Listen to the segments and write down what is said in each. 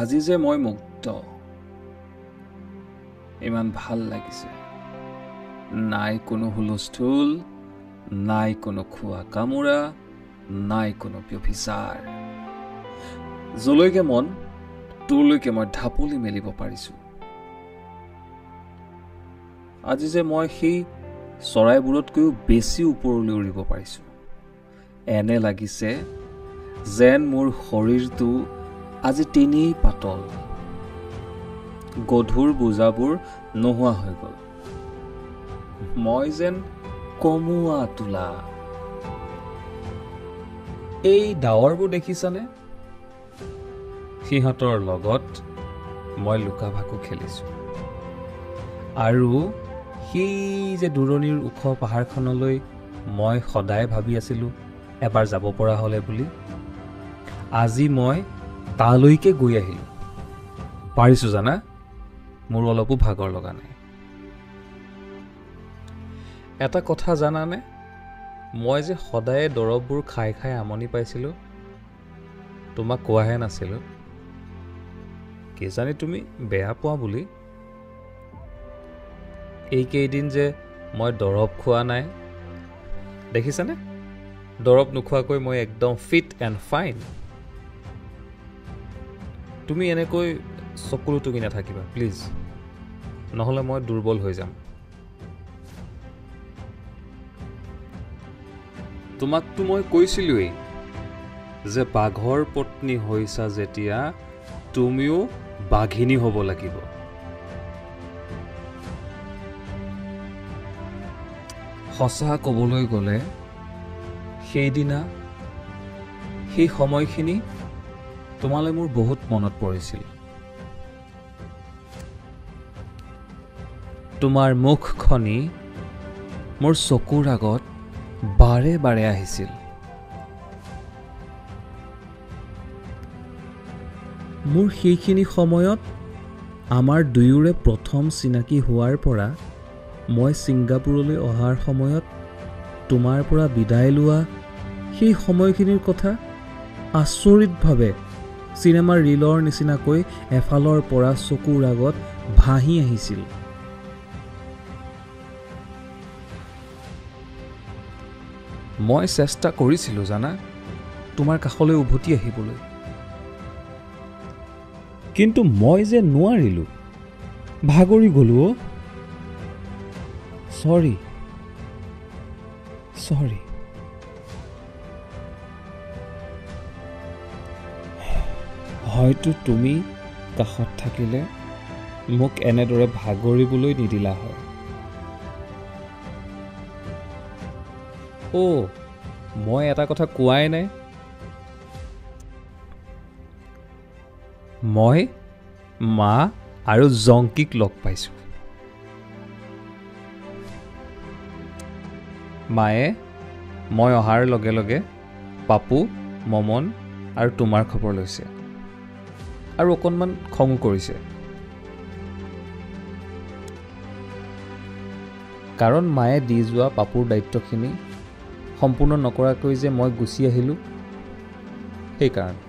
আজি যে মই মুক্ত, ইমান ভাল লাগিছে। নাই কোনো হুলস্থুল, নাই কোনো খোৱা কামোৰা, নাই কোনো ব্যভিচাৰ। যলৈকে মন তোলৈকে মই ঢাপলি মেলিব পাৰিছোঁ। আজি যে মই সেই চৰাইবোৰতকৈও বেছি ওপৰলৈ উৰিব পাৰিছোঁ। এনে লাগিছে যেন মোৰ শৰীৰটো আজি তেনেই পাতল, গধুৰ বোজাবোৰ নোহোৱা হৈ গ'ল। মই যেন কমুৱা তোলা। এই ডাৱৰবোৰ দেখিছানে? সিহঁতৰ লগত মই লুকা ভাকু খেলিছোঁ। আৰু সেই যে দূৰণিৰ ওখ পাহাৰখনলৈ মই সদায় ভাবি আছিলোঁ এবাৰ যাব পৰা হ'লে বুলি, আজি মই তালৈকে গৈ আহিলোঁ। পাৰিছোঁ জানা, মোৰ অলপো ভাগৰ লগা নাই। এটা কথা জানানে, মই যে সদায়ে দৰৱবোৰ খাই খাই আমনি পাইছিলোঁ, তোমাক কোৱাহে নাছিলোঁ। কিজানি তুমি বেয়া পোৱা বুলি। এইকেইদিন যে মই দৰৱ খোৱা নাই, দেখিছানে? দৰৱ নোখোৱাকৈ মই একদম ফিট এণ্ড ফাইন। তুমি এনেকৈ চকুলো টুকি নাথাকিবা প্লিজ, নহ'লে মই দুৰ্বল হৈ যাম। তোমাকতো মই কৈছিলোৱেই যে বাঘৰ পত্নী হৈছা যেতিয়া তুমিও বাঘিনী হ'ব লাগিব। সঁচা ক'বলৈ গ'লে সেইদিনা সেই সময়খিনি তোমালৈ মোৰ বহুত মনত পৰিছিল। তোমাৰ মুখখনি মোৰ চকুৰ আগত বাৰে বাৰে আহিছিল। মোৰ সেইখিনি সময়ত আমাৰ দুয়োৰে প্ৰথম চিনাকি হোৱাৰ পৰা মই ছিংগাপুৰলৈ অহাৰ সময়ত তোমাৰ পৰা বিদায় লোৱা সেই সময়খিনিৰ কথা আচৰিতভাৱে চিনেমাৰ ৰীলৰ নিচিনাকৈ এফালৰ পৰা চকুৰ আগত ভাহি আহিছিল। মই চেষ্টা কৰিছিলোঁ জানা, তোমাৰ কাষলৈ উভতি আহিবলৈ, কিন্তু মই যে নোৱাৰিলোঁ, ভাগৰি গ'লোঁ। চৰি। হয়তো তুমি কাষত থাকিলে মোক এনেদৰে ভাগৰিবলৈ নিদিলা হয়। মই এটা কথা কোৱাই নাই। মই মা আৰু জংকিক লগ পাইছোঁ। মায়ে মই অহাৰ লগে লগে পাপু, মমন আৰু তোমাৰ খবৰ লৈছে আৰু অকণমান খঙো কৰিছে। কাৰণ মায়ে দি যোৱা পাপুৰ দায়িত্বখিনি সম্পূৰ্ণ নকৰাকৈ যে মই গুচি আহিলোঁ, সেইকাৰণে।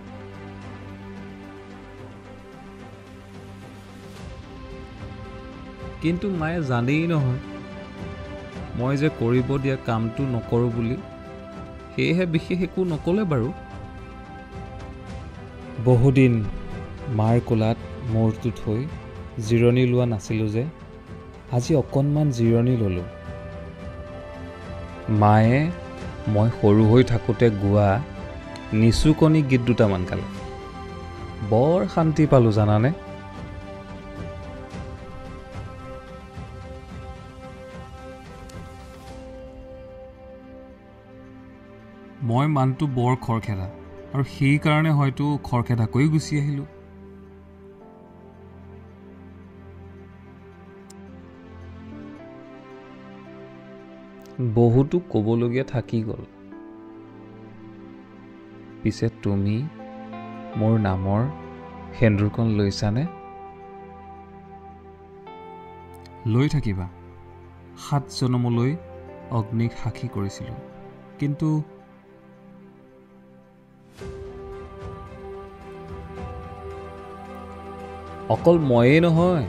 কিন্তু মায়ে জানেই নহয় মই যে কৰিব দিয়া কামটো নকৰোঁ বুলি, সেয়েহে বিশেষ একো নক'লে বাৰু। বহুদিন মাৰ কোলাত মূৰটো থৈ জিৰণি লোৱা নাছিলোঁ যে, আজি অকণমান জিৰণি ল'লোঁ। মায়ে মই সৰু হৈ থাকোঁতে গোৱা নিচুকনি গীত দুটামান গালে। বৰ শান্তি পালোঁ জানানে। মই মানুহটো বৰ খৰখেদা, আৰু সেইকাৰণে হয়তো খৰখেদাকৈ গুচি আহিলোঁ। বহুতো ক'বলগীয়া থাকি গ'ল। পিছে তুমি মোৰ নামৰ সেন্দুৰকণ লৈছানে? লৈ থাকিবা। 7 জনমলৈ অগ্নিক সাক্ষী কৰিছিলোঁ, কিন্তু অকল ময়েই নহয়,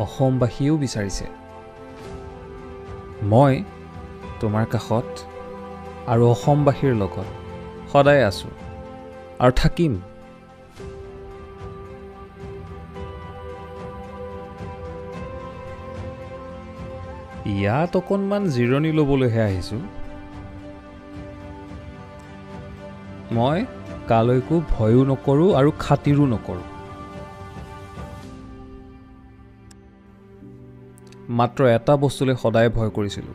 অসমবাসীয়েও বিচাৰিছে। মই তোমাৰ কাষত আৰু অসমবাসীৰ লগত সদায় আছোঁ আৰু থাকিম। ইয়াত অকণমান জিৰণি ল'বলৈহে আহিছোঁ। মই কালৈকো ভয়ো নকৰোঁ আৰু খাতিৰো নকৰোঁ। মাত্ৰ এটা বস্তুলৈ সদায় ভয় কৰিছিলোঁ,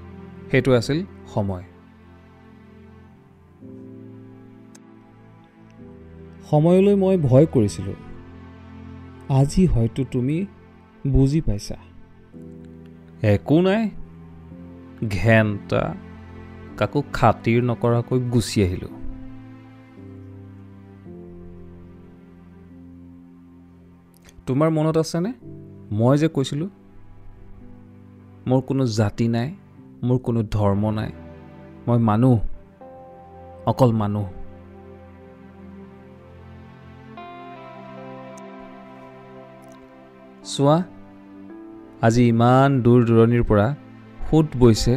সেইটো আছিল সময়। সময়লৈ মই ভয় কৰিছিলোঁ। আজি হয়তো তুমি বুজি পাইছা। একো নাই, ঘেণ্টা কাকো খাতিৰ নকৰাকৈ গুচি আহিলোঁ। তোমাৰ মনত আছেনে মই যে কৈছিলোঁ মোৰ কোনো জাতি নাই, মোৰ কোনো ধৰ্ম নাই, মই মানুহ, অকল মানুহ। চোৱা, আজি ইমান দূৰ দূৰণিৰ পৰা সোঁত বৈছে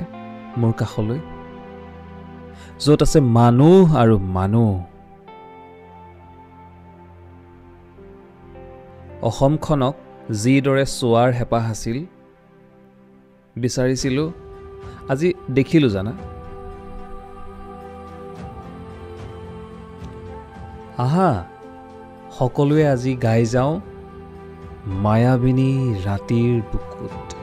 মোৰ কাষলৈ, য'ত আছে মানুহ আৰু মানুহ। অসমখনক যিদৰে চোৱাৰ হেঁপাহ আছিল, বিচাৰিছিলোঁ, আজি দেখিলোঁ জানা। আহা, সকলোৱে আজি গাই যাওঁ মায়াবিনী ৰাতিৰ বুকুত।